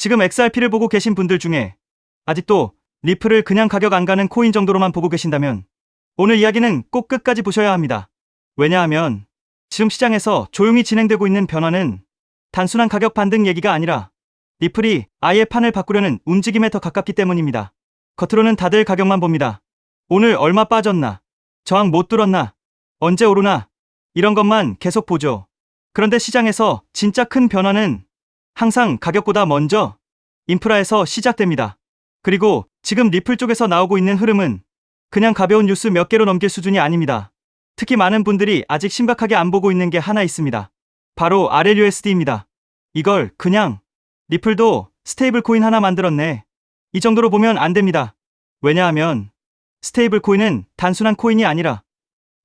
지금 XRP를 보고 계신 분들 중에 아직도 리플을 그냥 가격 안 가는 코인 정도로만 보고 계신다면 오늘 이야기는 꼭 끝까지 보셔야 합니다. 왜냐하면 지금 시장에서 조용히 진행되고 있는 변화는 단순한 가격 반등 얘기가 아니라 리플이 아예 판을 바꾸려는 움직임에 더 가깝기 때문입니다. 겉으로는 다들 가격만 봅니다. 오늘 얼마 빠졌나? 저항 못 뚫었나? 언제 오르나? 이런 것만 계속 보죠. 그런데 시장에서 진짜 큰 변화는 항상 가격보다 먼저 인프라에서 시작됩니다. 그리고 지금 리플 쪽에서 나오고 있는 흐름은 그냥 가벼운 뉴스 몇 개로 넘길 수준이 아닙니다. 특히 많은 분들이 아직 심각하게 안 보고 있는 게 하나 있습니다. 바로 RLUSD입니다. 이걸 그냥 리플도 스테이블 코인 하나 만들었네, 이 정도로 보면 안 됩니다. 왜냐하면 스테이블 코인은 단순한 코인이 아니라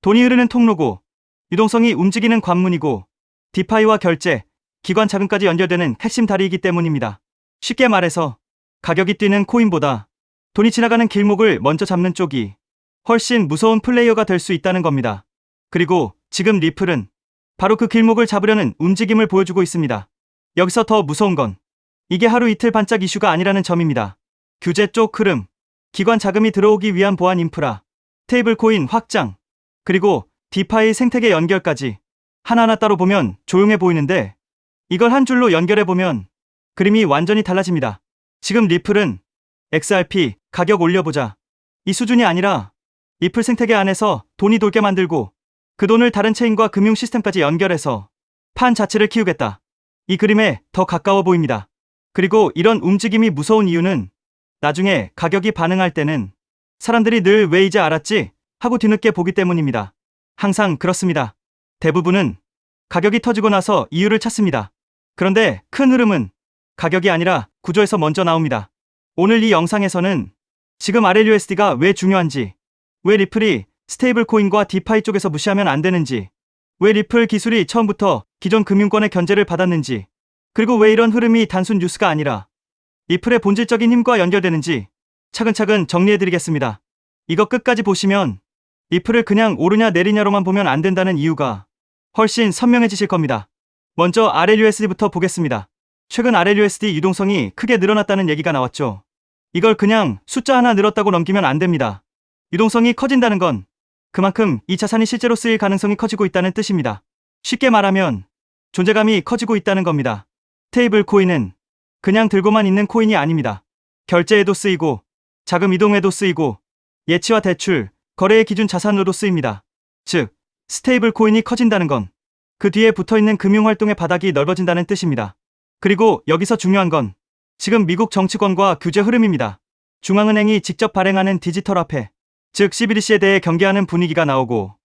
돈이 흐르는 통로고 유동성이 움직이는 관문이고 디파이와 결제, 기관 자금까지 연결되는 핵심 다리이기 때문입니다. 쉽게 말해서 가격이 뛰는 코인보다 돈이 지나가는 길목을 먼저 잡는 쪽이 훨씬 무서운 플레이어가 될 수 있다는 겁니다. 그리고 지금 리플은 바로 그 길목을 잡으려는 움직임을 보여주고 있습니다. 여기서 더 무서운 건 이게 하루 이틀 반짝 이슈가 아니라는 점입니다. 규제 쪽 흐름, 기관 자금이 들어오기 위한 보안 인프라, 스테이블 코인 확장, 그리고 디파이 생태계 연결까지 하나하나 따로 보면 조용해 보이는데 이걸 한 줄로 연결해보면 그림이 완전히 달라집니다. 지금 리플은 XRP 가격 올려보자, 이 수준이 아니라 리플 생태계 안에서 돈이 돌게 만들고 그 돈을 다른 체인과 금융 시스템까지 연결해서 판 자체를 키우겠다, 이 그림에 더 가까워 보입니다. 그리고 이런 움직임이 무서운 이유는 나중에 가격이 반응할 때는 사람들이 늘 왜 이제 알았지? 하고 뒤늦게 보기 때문입니다. 항상 그렇습니다. 대부분은 가격이 터지고 나서 이유를 찾습니다. 그런데 큰 흐름은 가격이 아니라 구조에서 먼저 나옵니다. 오늘 이 영상에서는 지금 RLUSD가 왜 중요한지, 왜 리플이 스테이블 코인과 디파이 쪽에서 무시하면 안 되는지, 왜 리플 기술이 처음부터 기존 금융권의 견제를 받았는지, 그리고 왜 이런 흐름이 단순 뉴스가 아니라 리플의 본질적인 힘과 연결되는지 차근차근 정리해드리겠습니다. 이거 끝까지 보시면 리플을 그냥 오르냐 내리냐로만 보면 안 된다는 이유가 훨씬 선명해지실 겁니다. 먼저 RLUSD부터 보겠습니다. 최근 RLUSD 유동성이 크게 늘어났다는 얘기가 나왔죠. 이걸 그냥 숫자 하나 늘었다고 넘기면 안 됩니다. 유동성이 커진다는 건 그만큼 이 자산이 실제로 쓰일 가능성이 커지고 있다는 뜻입니다. 쉽게 말하면 존재감이 커지고 있다는 겁니다. 스테이블 코인은 그냥 들고만 있는 코인이 아닙니다. 결제에도 쓰이고 자금 이동에도 쓰이고 예치와 대출, 거래의 기준 자산으로도 쓰입니다. 즉, 스테이블 코인이 커진다는 건 그 뒤에 붙어있는 금융활동의 바닥이 넓어진다는 뜻입니다. 그리고 여기서 중요한 건 지금 미국 정치권과 규제 흐름입니다. 중앙은행이 직접 발행하는 디지털 화폐, 즉 CBDC에 대해 경계하는 분위기가 나오고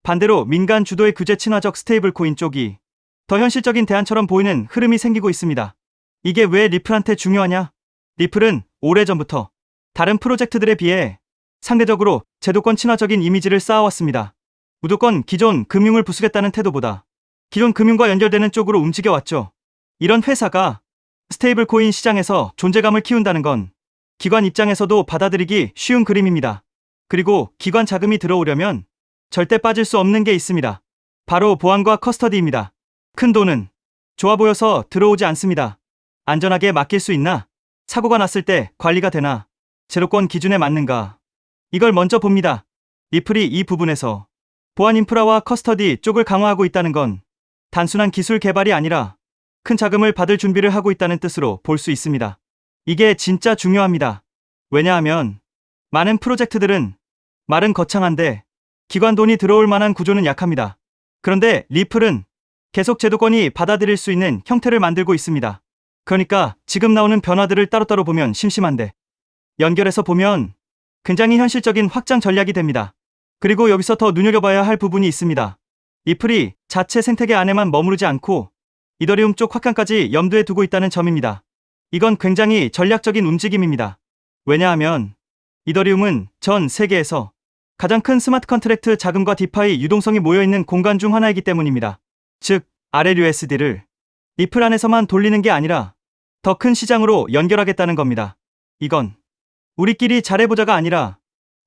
반대로 민간 주도의 규제 친화적 스테이블 코인 쪽이 더 현실적인 대안처럼 보이는 흐름이 생기고 있습니다. 이게 왜 리플한테 중요하냐? 리플은 오래전부터 다른 프로젝트들에 비해 상대적으로 제도권 친화적인 이미지를 쌓아왔습니다. 무조건 기존 금융을 부수겠다는 태도보다 기존 금융과 연결되는 쪽으로 움직여왔죠. 이런 회사가 스테이블 코인 시장에서 존재감을 키운다는 건 기관 입장에서도 받아들이기 쉬운 그림입니다. 그리고 기관 자금이 들어오려면 절대 빠질 수 없는 게 있습니다. 바로 보안과 커스터디입니다. 큰 돈은 좋아 보여서 들어오지 않습니다. 안전하게 맡길 수 있나? 사고가 났을 때 관리가 되나? 제로권 기준에 맞는가? 이걸 먼저 봅니다. 리플이 이 부분에서 보안 인프라와 커스터디 쪽을 강화하고 있다는 건 단순한 기술 개발이 아니라 큰 자금을 받을 준비를 하고 있다는 뜻으로 볼 수 있습니다. 이게 진짜 중요합니다. 왜냐하면 많은 프로젝트들은 말은 거창한데 기관 돈이 들어올 만한 구조는 약합니다. 그런데 리플은 계속 제도권이 받아들일 수 있는 형태를 만들고 있습니다. 그러니까 지금 나오는 변화들을 따로따로 보면 심심한데 연결해서 보면 굉장히 현실적인 확장 전략이 됩니다. 그리고 여기서 더 눈여겨봐야 할 부분이 있습니다. 리플이 자체 생태계 안에만 머무르지 않고 이더리움 쪽 확장까지 염두에 두고 있다는 점입니다. 이건 굉장히 전략적인 움직임입니다. 왜냐하면 이더리움은 전 세계에서 가장 큰 스마트 컨트랙트 자금과 디파이 유동성이 모여있는 공간 중 하나이기 때문입니다. 즉, RLUSD를 리플 안에서만 돌리는 게 아니라 더 큰 시장으로 연결하겠다는 겁니다. 이건 우리끼리 잘해보자가 아니라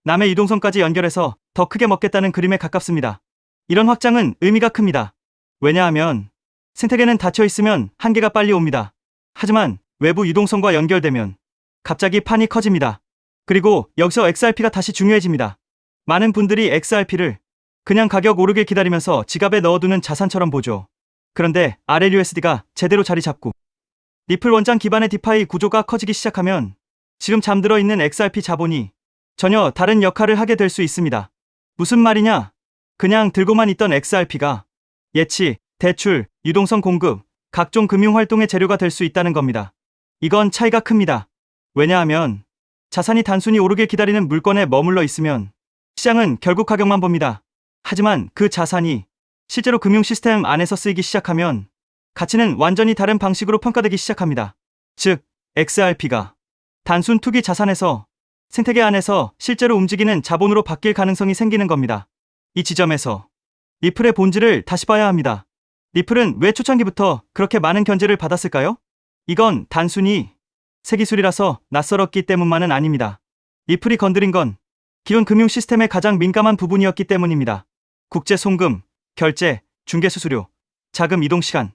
남의 유동성까지 연결해서 더 크게 먹겠다는 그림에 가깝습니다. 이런 확장은 의미가 큽니다. 왜냐하면 생태계는 닫혀있으면 한계가 빨리 옵니다. 하지만 외부 유동성과 연결되면 갑자기 판이 커집니다. 그리고 여기서 XRP가 다시 중요해집니다. 많은 분들이 XRP를 그냥 가격 오르길 기다리면서 지갑에 넣어두는 자산처럼 보죠. 그런데 RLUSD가 제대로 자리 잡고 리플 원장 기반의 디파이 구조가 커지기 시작하면 지금 잠들어 있는 XRP 자본이 전혀 다른 역할을 하게 될 수 있습니다. 무슨 말이냐? 그냥 들고만 있던 XRP가 예치, 대출, 유동성 공급, 각종 금융활동의 재료가 될 수 있다는 겁니다. 이건 차이가 큽니다. 왜냐하면 자산이 단순히 오르길 기다리는 물건에 머물러 있으면 시장은 결국 가격만 봅니다. 하지만 그 자산이 실제로 금융 시스템 안에서 쓰이기 시작하면 가치는 완전히 다른 방식으로 평가되기 시작합니다. 즉, XRP가 단순 투기 자산에서 생태계 안에서 실제로 움직이는 자본으로 바뀔 가능성이 생기는 겁니다. 이 지점에서 리플의 본질을 다시 봐야 합니다. 리플은 왜 초창기부터 그렇게 많은 견제를 받았을까요? 이건 단순히 새 기술이라서 낯설었기 때문만은 아닙니다. 리플이 건드린 건 기존 금융 시스템의 가장 민감한 부분이었기 때문입니다. 국제 송금, 결제, 중개 수수료, 자금 이동 시간.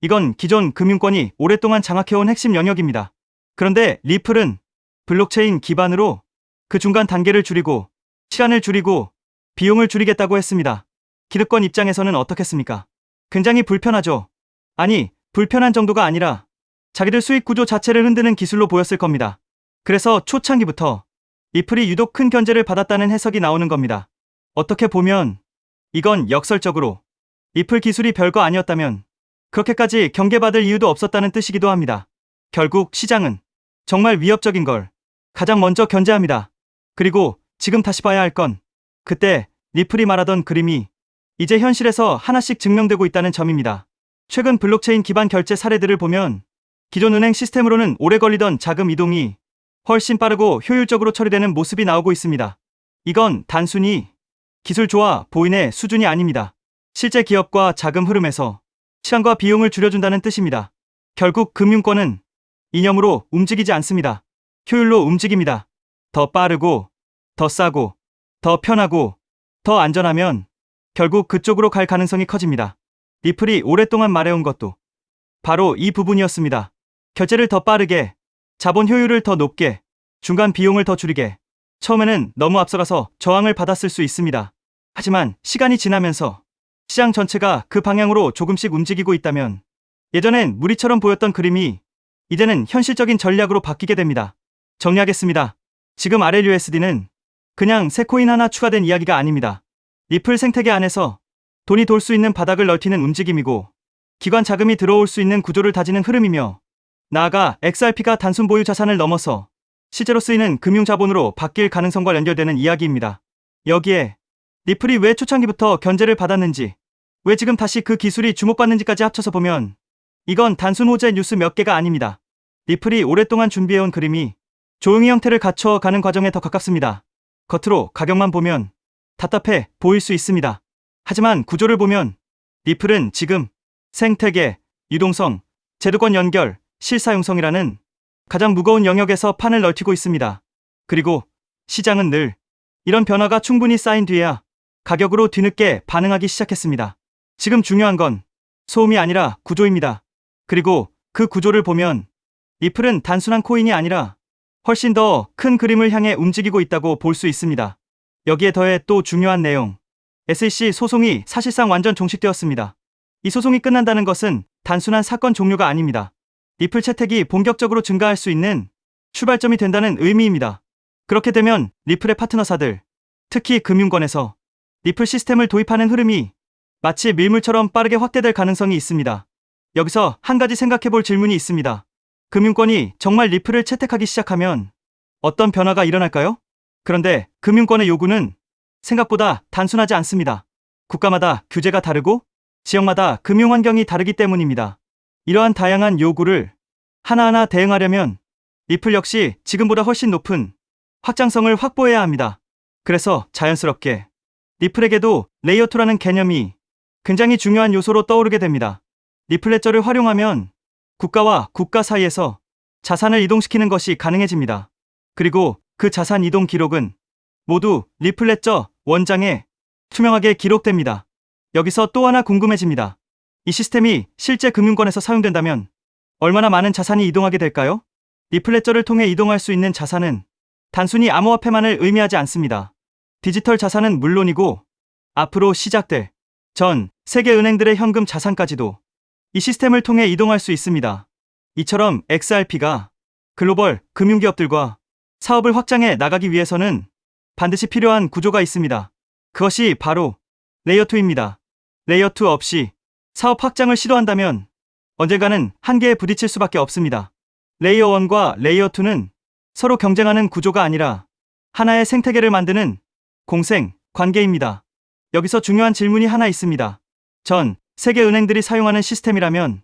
이건 기존 금융권이 오랫동안 장악해온 핵심 영역입니다. 그런데 리플은 블록체인 기반으로 그 중간 단계를 줄이고 시간을 줄이고 비용을 줄이겠다고 했습니다. 기득권 입장에서는 어떻겠습니까? 굉장히 불편하죠. 아니, 불편한 정도가 아니라 자기들 수익 구조 자체를 흔드는 기술로 보였을 겁니다. 그래서 초창기부터 리플이 유독 큰 견제를 받았다는 해석이 나오는 겁니다. 어떻게 보면 이건 역설적으로 리플 기술이 별거 아니었다면 그렇게까지 경계받을 이유도 없었다는 뜻이기도 합니다. 결국 시장은 정말 위협적인 걸 가장 먼저 견제합니다. 그리고 지금 다시 봐야 할 건 그때 리플이 말하던 그림이 이제 현실에서 하나씩 증명되고 있다는 점입니다. 최근 블록체인 기반 결제 사례들을 보면 기존 은행 시스템으로는 오래 걸리던 자금 이동이 훨씬 빠르고 효율적으로 처리되는 모습이 나오고 있습니다. 이건 단순히 기술 조화, 보인의 수준이 아닙니다. 실제 기업과 자금 흐름에서 시간과 비용을 줄여준다는 뜻입니다. 결국 금융권은 이념으로 움직이지 않습니다. 효율로 움직입니다. 더 빠르고, 더 싸고, 더 편하고, 더 안전하면 결국 그쪽으로 갈 가능성이 커집니다. 리플이 오랫동안 말해온 것도 바로 이 부분이었습니다. 결제를 더 빠르게, 자본 효율을 더 높게, 중간 비용을 더 줄이게. 처음에는 너무 앞서가서 저항을 받았을 수 있습니다. 하지만 시간이 지나면서 시장 전체가 그 방향으로 조금씩 움직이고 있다면 예전엔 무리처럼 보였던 그림이 이제는 현실적인 전략으로 바뀌게 됩니다. 정리하겠습니다. 지금 RLUSD는 그냥 새 코인 하나 추가된 이야기가 아닙니다. 리플 생태계 안에서 돈이 돌 수 있는 바닥을 넓히는 움직임이고 기관 자금이 들어올 수 있는 구조를 다지는 흐름이며 나아가 XRP가 단순 보유 자산을 넘어서 실제로 쓰이는 금융 자본으로 바뀔 가능성과 연결되는 이야기입니다. 여기에 리플이 왜 초창기부터 견제를 받았는지, 왜 지금 다시 그 기술이 주목받는지까지 합쳐서 보면 이건 단순 호재 뉴스 몇 개가 아닙니다. 리플이 오랫동안 준비해온 그림이 조용히 형태를 갖춰가는 과정에 더 가깝습니다. 겉으로 가격만 보면 답답해 보일 수 있습니다. 하지만 구조를 보면 리플은 지금 생태계, 유동성, 제도권 연결, 실사용성이라는 가장 무거운 영역에서 판을 넓히고 있습니다. 그리고 시장은 늘 이런 변화가 충분히 쌓인 뒤에야 가격으로 뒤늦게 반응하기 시작했습니다. 지금 중요한 건 소음이 아니라 구조입니다. 그리고 그 구조를 보면 리플은 단순한 코인이 아니라 훨씬 더 큰 그림을 향해 움직이고 있다고 볼 수 있습니다. 여기에 더해 또 중요한 내용. SEC 소송이 사실상 완전 종식되었습니다. 이 소송이 끝난다는 것은 단순한 사건 종료가 아닙니다. 리플 채택이 본격적으로 증가할 수 있는 출발점이 된다는 의미입니다. 그렇게 되면 리플의 파트너사들, 특히 금융권에서 리플 시스템을 도입하는 흐름이 마치 밀물처럼 빠르게 확대될 가능성이 있습니다. 여기서 한 가지 생각해볼 질문이 있습니다. 금융권이 정말 리플을 채택하기 시작하면 어떤 변화가 일어날까요? 그런데 금융권의 요구는 생각보다 단순하지 않습니다. 국가마다 규제가 다르고 지역마다 금융 환경이 다르기 때문입니다. 이러한 다양한 요구를 하나하나 대응하려면 리플 역시 지금보다 훨씬 높은 확장성을 확보해야 합니다. 그래서 자연스럽게 리플에게도 레이어2라는 개념이 굉장히 중요한 요소로 떠오르게 됩니다. 리플 레저를 활용하면 국가와 국가 사이에서 자산을 이동시키는 것이 가능해집니다. 그리고 그 자산 이동 기록은 모두 리플 레저 원장에 투명하게 기록됩니다. 여기서 또 하나 궁금해집니다. 이 시스템이 실제 금융권에서 사용된다면 얼마나 많은 자산이 이동하게 될까요? 리플 레저를 통해 이동할 수 있는 자산은 단순히 암호화폐만을 의미하지 않습니다. 디지털 자산은 물론이고 앞으로 시작될 전 세계 은행들의 현금 자산까지도 이 시스템을 통해 이동할 수 있습니다. 이처럼 XRP가 글로벌 금융기업들과 사업을 확장해 나가기 위해서는 반드시 필요한 구조가 있습니다. 그것이 바로 레이어2입니다. 레이어2 없이 사업 확장을 시도한다면 언젠가는 한계에 부딪힐 수밖에 없습니다. 레이어1과 레이어2는 서로 경쟁하는 구조가 아니라 하나의 생태계를 만드는 공생 관계입니다. 여기서 중요한 질문이 하나 있습니다. 전 세계 은행들이 사용하는 시스템이라면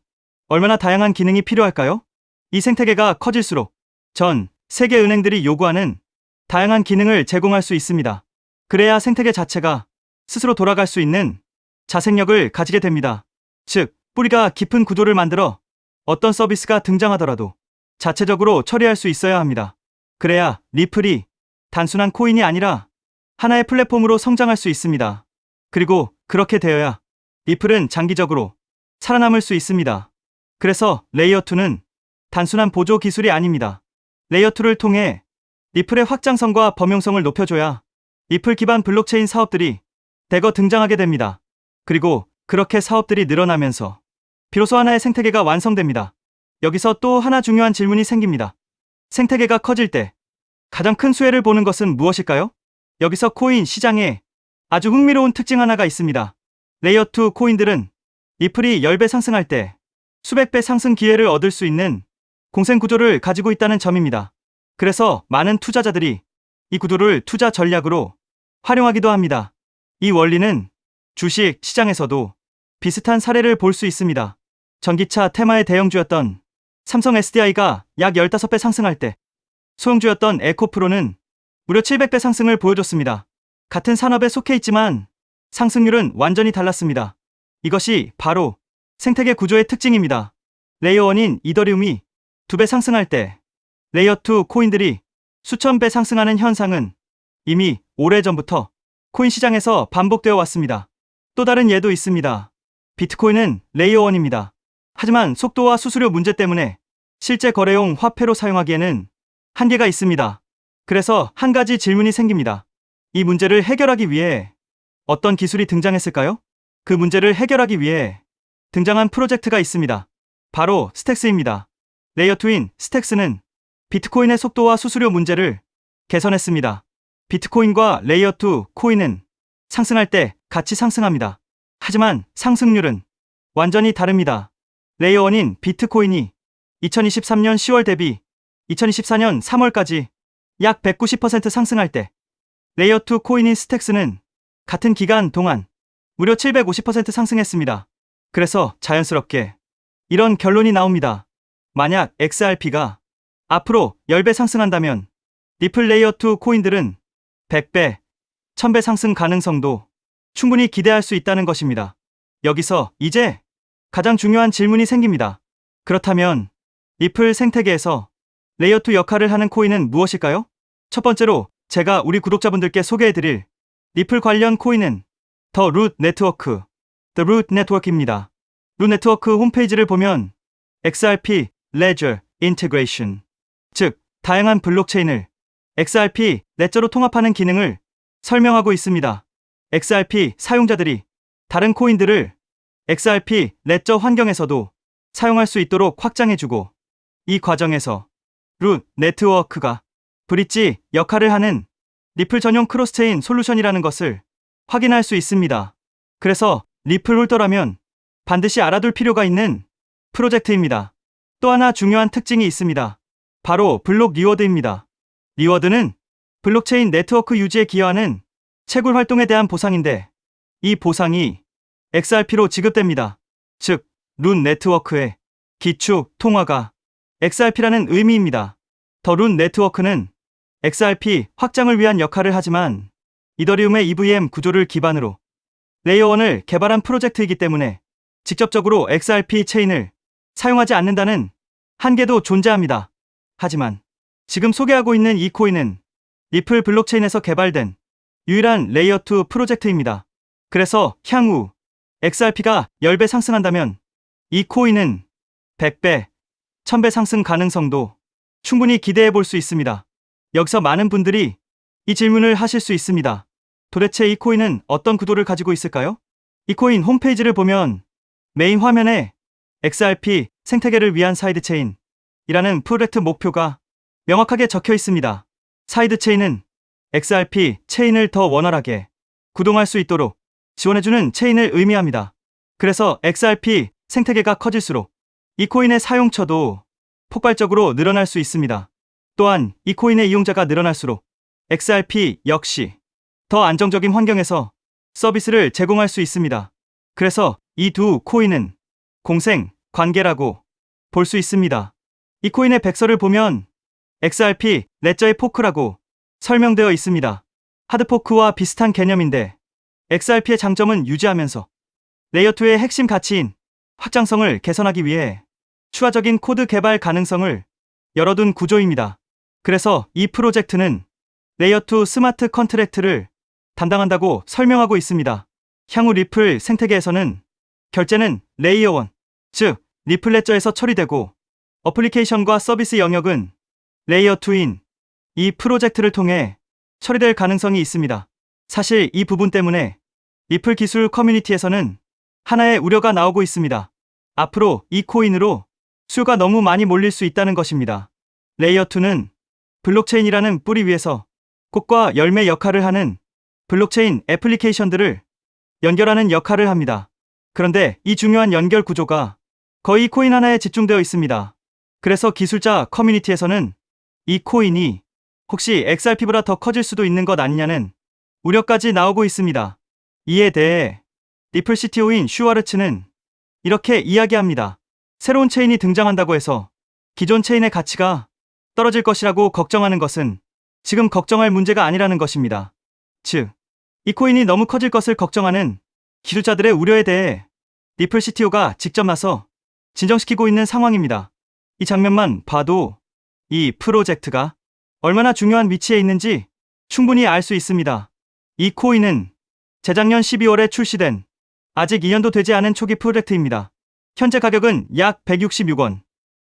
얼마나 다양한 기능이 필요할까요? 이 생태계가 커질수록 전 세계 은행들이 요구하는 다양한 기능을 제공할 수 있습니다. 그래야 생태계 자체가 스스로 돌아갈 수 있는 자생력을 가지게 됩니다. 즉, 뿌리가 깊은 구조를 만들어 어떤 서비스가 등장하더라도 자체적으로 처리할 수 있어야 합니다. 그래야 리플이 단순한 코인이 아니라 하나의 플랫폼으로 성장할 수 있습니다. 그리고 그렇게 되어야 리플은 장기적으로 살아남을 수 있습니다. 그래서 레이어2는 단순한 보조 기술이 아닙니다. 레이어2를 통해 리플의 확장성과 범용성을 높여줘야 리플 기반 블록체인 사업들이 대거 등장하게 됩니다. 그리고 그렇게 사업들이 늘어나면서 비로소 하나의 생태계가 완성됩니다. 여기서 또 하나 중요한 질문이 생깁니다. 생태계가 커질 때 가장 큰 수혜를 보는 것은 무엇일까요? 여기서 코인 시장에 아주 흥미로운 특징 하나가 있습니다. 레이어2 코인들은 리플이 10배 상승할 때 수백 배 상승 기회를 얻을 수 있는 공생 구조를 가지고 있다는 점입니다. 그래서 많은 투자자들이 이 구도를 투자 전략으로 활용하기도 합니다. 이 원리는 주식 시장에서도 비슷한 사례를 볼 수 있습니다. 전기차 테마의 대형주였던 삼성 SDI가 약 15배 상승할 때 소형주였던 에코프로는 무려 700배 상승을 보여줬습니다. 같은 산업에 속해 있지만 상승률은 완전히 달랐습니다. 이것이 바로 생태계 구조의 특징입니다. 레이어1인 이더리움이 2배 상승할 때 레이어2 코인들이 수천 배 상승하는 현상은 이미 오래전부터 코인 시장에서 반복되어 왔습니다. 또 다른 예도 있습니다. 비트코인은 레이어1입니다. 하지만 속도와 수수료 문제 때문에 실제 거래용 화폐로 사용하기에는 한계가 있습니다. 그래서 한 가지 질문이 생깁니다. 이 문제를 해결하기 위해 어떤 기술이 등장했을까요? 그 문제를 해결하기 위해 등장한 프로젝트가 있습니다. 바로 스택스입니다. 레이어2인 스택스는 비트코인의 속도와 수수료 문제를 개선했습니다. 비트코인과 레이어2 코인은 상승할 때 같이 상승합니다. 하지만 상승률은 완전히 다릅니다. 레이어1인 비트코인이 2023년 10월 대비 2024년 3월까지 약 190% 상승할 때 레이어2 코인인 스택스는 같은 기간 동안 무려 750% 상승했습니다. 그래서 자연스럽게 이런 결론이 나옵니다. 만약 XRP가 앞으로 10배 상승한다면 리플 레이어2 코인들은 100배, 1000배 상승 가능성도 충분히 기대할 수 있다는 것입니다. 여기서 이제 가장 중요한 질문이 생깁니다. 그렇다면 리플 생태계에서 레이어2 역할을 하는 코인은 무엇일까요? 첫 번째로 제가 우리 구독자분들께 소개해드릴 리플 관련 코인은 더 루트 네트워크, The Root Network입니다. 루트 네트워크 홈페이지를 보면 XRP Ledger Integration, 즉 다양한 블록체인을 XRP 레저로 통합하는 기능을 설명하고 있습니다. XRP 사용자들이 다른 코인들을 XRP 레저 환경에서도 사용할 수 있도록 확장해주고, 이 과정에서 루트 네트워크가 브릿지 역할을 하는 리플 전용 크로스체인 솔루션이라는 것을 확인할 수 있습니다. 그래서 리플 홀더라면 반드시 알아둘 필요가 있는 프로젝트입니다. 또 하나 중요한 특징이 있습니다. 바로 블록 리워드입니다. 리워드는 블록체인 네트워크 유지에 기여하는 채굴 활동에 대한 보상인데, 이 보상이 XRP로 지급됩니다. 즉, 루트 네트워크의 기축 통화가 XRP라는 의미입니다. 더 루트 네트워크는 XRP 확장을 위한 역할을 하지만 이더리움의 EVM 구조를 기반으로 레이어1을 개발한 프로젝트이기 때문에 직접적으로 XRP 체인을 사용하지 않는다는 한계도 존재합니다. 하지만 지금 소개하고 있는 이 코인은 리플 블록체인에서 개발된 유일한 레이어2 프로젝트입니다. 그래서 향후 XRP가 10배 상승한다면 이 코인은 100배, 1000배 상승 가능성도 충분히 기대해 볼 수 있습니다. 여기서 많은 분들이 이 질문을 하실 수 있습니다. 도대체 이 코인은 어떤 구도를 가지고 있을까요? 이 코인 홈페이지를 보면 메인 화면에 XRP 생태계를 위한 사이드체인이라는 프로젝트 목표가 명확하게 적혀 있습니다. 사이드체인은 XRP 체인을 더 원활하게 구동할 수 있도록 지원해주는 체인을 의미합니다. 그래서 XRP 생태계가 커질수록 이 코인의 사용처도 폭발적으로 늘어날 수 있습니다. 또한 이 코인의 이용자가 늘어날수록 XRP 역시 더 안정적인 환경에서 서비스를 제공할 수 있습니다. 그래서 이 두 코인은 공생 관계라고 볼 수 있습니다. 이 코인의 백서를 보면 XRP 레저의 포크라고 설명되어 있습니다. 하드포크와 비슷한 개념인데 XRP의 장점은 유지하면서 레이어2의 핵심 가치인 확장성을 개선하기 위해 추가적인 코드 개발 가능성을 열어둔 구조입니다. 그래서 이 프로젝트는 레이어2 스마트 컨트랙트를 담당한다고 설명하고 있습니다. 향후 리플 생태계에서는 결제는 레이어1, 즉 리플 레저에서 처리되고 어플리케이션과 서비스 영역은 레이어2인 이 프로젝트를 통해 처리될 가능성이 있습니다. 사실 이 부분 때문에 리플 기술 커뮤니티에서는 하나의 우려가 나오고 있습니다. 앞으로 이 코인으로 수요가 너무 많이 몰릴 수 있다는 것입니다. 레이어2는 블록체인이라는 뿌리 위에서 꽃과 열매 역할을 하는 블록체인 애플리케이션들을 연결하는 역할을 합니다. 그런데 이 중요한 연결 구조가 거의 코인 하나에 집중되어 있습니다. 그래서 기술자 커뮤니티에서는 이 코인이 혹시 XRP보다 더 커질 수도 있는 것 아니냐는 우려까지 나오고 있습니다. 이에 대해 리플 CTO인 슈와르츠는 이렇게 이야기합니다. 새로운 체인이 등장한다고 해서 기존 체인의 가치가 떨어질 것이라고 걱정하는 것은 지금 걱정할 문제가 아니라는 것입니다. 즉, 이 코인이 너무 커질 것을 걱정하는 기술자들의 우려에 대해 리플 CTO가 직접 나서 진정시키고 있는 상황입니다. 이 장면만 봐도 이 프로젝트가 얼마나 중요한 위치에 있는지 충분히 알 수 있습니다. 이 코인은 재작년 12월에 출시된 아직 2년도 되지 않은 초기 프로젝트입니다. 현재 가격은 약 166원,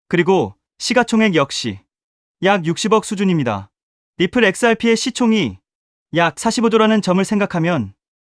그리고 시가총액 역시 약 60억 수준입니다. 리플 XRP의 시총이 약 45조라는 점을 생각하면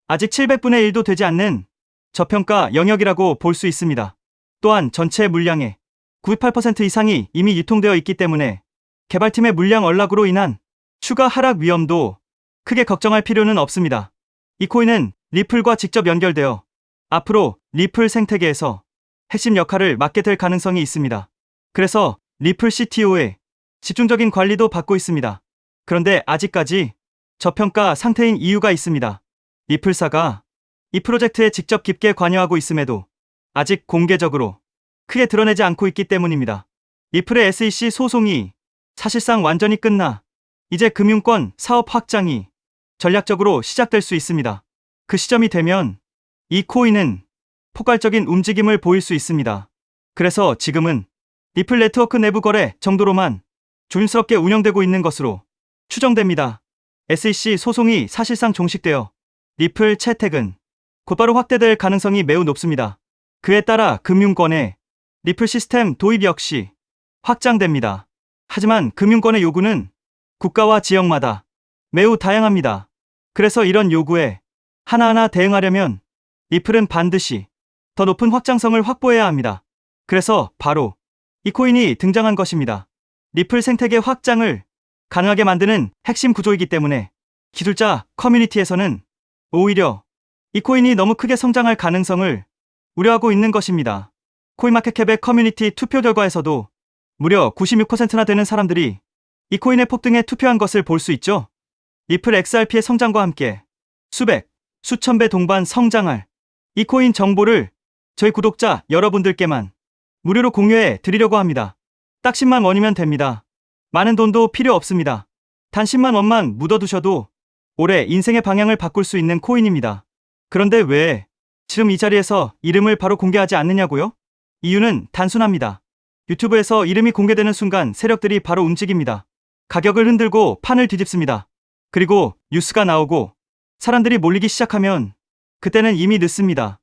아직 700분의 1도 되지 않는 저평가 영역이라고 볼 수 있습니다. 또한 전체 물량의 98% 이상이 이미 유통되어 있기 때문에 개발팀의 물량 언락으로 인한 추가 하락 위험도 크게 걱정할 필요는 없습니다. 이 코인은 리플과 직접 연결되어 앞으로 리플 생태계에서 핵심 역할을 맡게 될 가능성이 있습니다. 그래서 리플 CTO의 집중적인 관리도 받고 있습니다. 그런데 아직까지 저평가 상태인 이유가 있습니다. 리플사가 이 프로젝트에 직접 깊게 관여하고 있음에도 아직 공개적으로 크게 드러내지 않고 있기 때문입니다. 리플의 SEC 소송이 사실상 완전히 끝나 이제 금융권 사업 확장이 전략적으로 시작될 수 있습니다. 그 시점이 되면 이 코인은 폭발적인 움직임을 보일 수 있습니다. 그래서 지금은 리플 네트워크 내부 거래 정도로만 조심스럽게 운영되고 있는 것으로 추정됩니다. SEC 소송이 사실상 종식되어 리플 채택은 곧바로 확대될 가능성이 매우 높습니다. 그에 따라 금융권의 리플 시스템 도입 역시 확장됩니다. 하지만 금융권의 요구는 국가와 지역마다 매우 다양합니다. 그래서 이런 요구에 하나하나 대응하려면 리플은 반드시 더 높은 확장성을 확보해야 합니다. 그래서 바로 이 코인이 등장한 것입니다. 리플 생태계 확장을 가능하게 만드는 핵심 구조이기 때문에 기술자 커뮤니티에서는 오히려 이 코인이 너무 크게 성장할 가능성을 우려하고 있는 것입니다. 코인마켓캡의 커뮤니티 투표 결과에서도 무려 96%나 되는 사람들이 이 코인의 폭등에 투표한 것을 볼 수 있죠. 리플 XRP의 성장과 함께 수백, 수천 배 동반 성장할 이 코인 정보를 저희 구독자 여러분들께만 무료로 공유해 드리려고 합니다. 딱 10만 원이면 됩니다. 많은 돈도 필요 없습니다. 단 10만 원만 묻어두셔도 올해 인생의 방향을 바꿀 수 있는 코인입니다. 그런데 왜 지금 이 자리에서 이름을 바로 공개하지 않느냐고요? 이유는 단순합니다. 유튜브에서 이름이 공개되는 순간 세력들이 바로 움직입니다. 가격을 흔들고 판을 뒤집습니다. 그리고 뉴스가 나오고 사람들이 몰리기 시작하면 그때는 이미 늦습니다.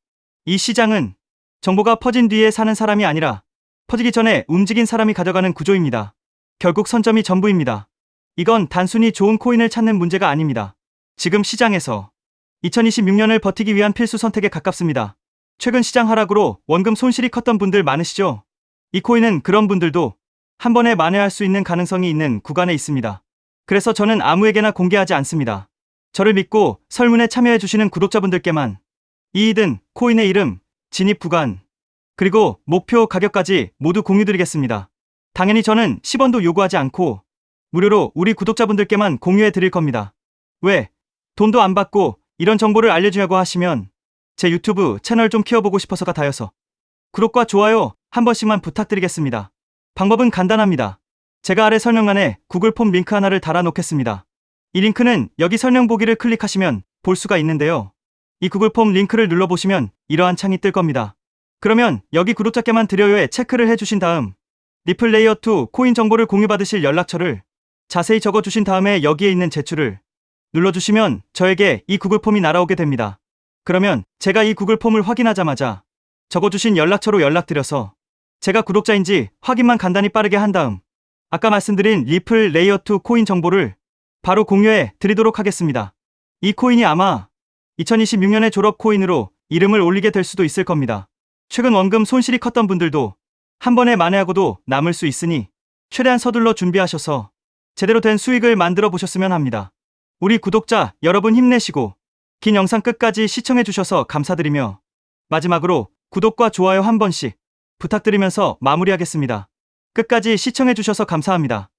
이 시장은 정보가 퍼진 뒤에 사는 사람이 아니라 퍼지기 전에 움직인 사람이 가져가는 구조입니다. 결국 선점이 전부입니다. 이건 단순히 좋은 코인을 찾는 문제가 아닙니다. 지금 시장에서 2026년을 버티기 위한 필수 선택에 가깝습니다. 최근 시장 하락으로 원금 손실이 컸던 분들 많으시죠? 이 코인은 그런 분들도 한 번에 만회할 수 있는 가능성이 있는 구간에 있습니다. 그래서 저는 아무에게나 공개하지 않습니다. 저를 믿고 설문에 참여해주시는 구독자분들께만 이익은 코인의 이름, 진입 구간, 그리고 목표 가격까지 모두 공유드리겠습니다. 당연히 저는 10원도 요구하지 않고 무료로 우리 구독자분들께만 공유해 드릴 겁니다. 왜? 돈도 안 받고 이런 정보를 알려주냐고 하시면 제 유튜브 채널 좀 키워보고 싶어서가 다여서 구독과 좋아요 한 번씩만 부탁드리겠습니다. 방법은 간단합니다. 제가 아래 설명란에 구글 폼 링크 하나를 달아놓겠습니다. 이 링크는 여기 설명 보기를 클릭하시면 볼 수가 있는데요. 이 구글 폼 링크를 눌러보시면 이러한 창이 뜰 겁니다. 그러면 여기 구독자께만 드려요에 체크를 해주신 다음 리플 레이어2 코인 정보를 공유받으실 연락처를 자세히 적어주신 다음에 여기에 있는 제출을 눌러주시면 저에게 이 구글 폼이 날아오게 됩니다. 그러면 제가 이 구글 폼을 확인하자마자 적어주신 연락처로 연락드려서 제가 구독자인지 확인만 간단히 빠르게 한 다음 아까 말씀드린 리플 레이어2 코인 정보를 바로 공유해 드리도록 하겠습니다. 이 코인이 아마 2026년의 졸업 코인으로 이름을 올리게 될 수도 있을 겁니다. 최근 원금 손실이 컸던 분들도 한 번에 만회하고도 남을 수 있으니 최대한 서둘러 준비하셔서 제대로 된 수익을 만들어 보셨으면 합니다. 우리 구독자 여러분 힘내시고 긴 영상 끝까지 시청해 주셔서 감사드리며 마지막으로 구독과 좋아요 한 번씩 부탁드리면서 마무리하겠습니다. 끝까지 시청해 주셔서 감사합니다.